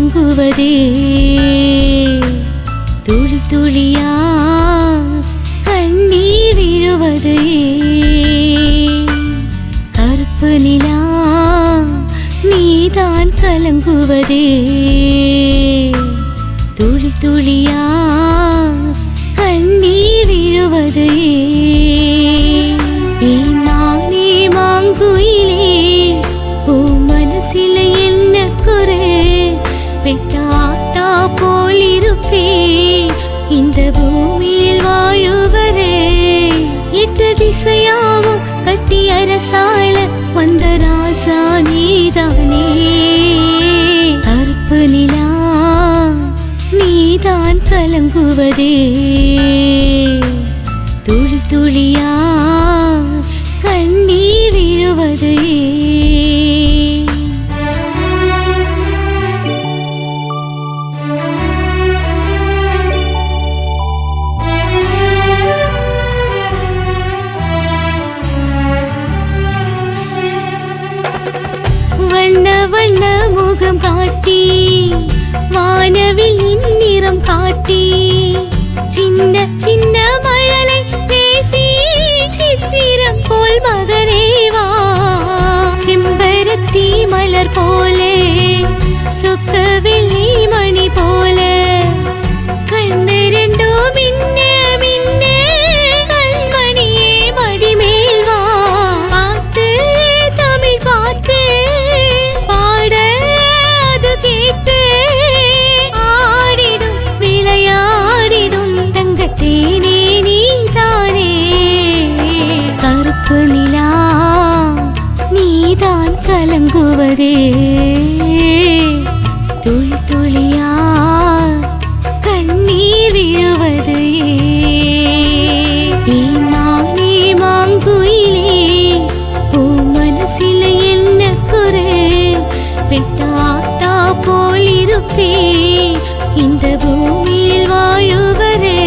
கலங்குவதே துளி துளியா கண்ணீர் விழுவதே கருப்பு நிலா நீதான் கலங்குவதே துளி துளியா கண்ணீர் விழுவதே நானே மாங்குயிலே ஓ மனசில என்ன குறை பெத்தாத்தா போலிருப்பே இந்த பூமியில் வாழுவரே எட்டு திசையாவும் கட்டி அரசால வந்த ராசா நீதானே கருப்பு நிலா நீதான் கலங்குவதே துளி துளியா கண்ணீர் விழுவதே வண்ண வண்ண முகம் காட்டி வானவில் நிறம் காட்டி சின்ன சின்ன மழலை பேசி சித்திரம் போல் மகனேவா செம்பருத்தி மலர் போலே சொக்கவெள்ளி மணி போல கண்ணு ரெண்டோ மின்ன மின்ன கண்மணியே மடிமேல் வா பாட்டு தமிழ் பாட்டு பாட அது கேட்டு ஆடிடும் விளையாடிடும் தங்கத்தேனே நீதானே கருப்பு நிலா நீதான் கலங்குவதே துளி துளியா கண்ணீர் விழுவதே நானே மாங்குயிலே ஓ மனசில என்ன குறை பெத்தாத்தா போலிருப்பே இந்த பூமியில் வாழுவரே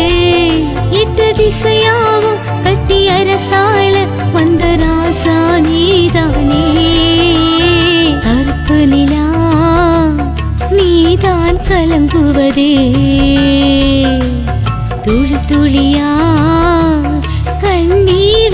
எட்டு திசையாவும் கட்டி அரசால வந்த ராசா நீதானே கருப்பு நிலா நீதான் கலங்குவதே துளி துளியா கண்ணீர்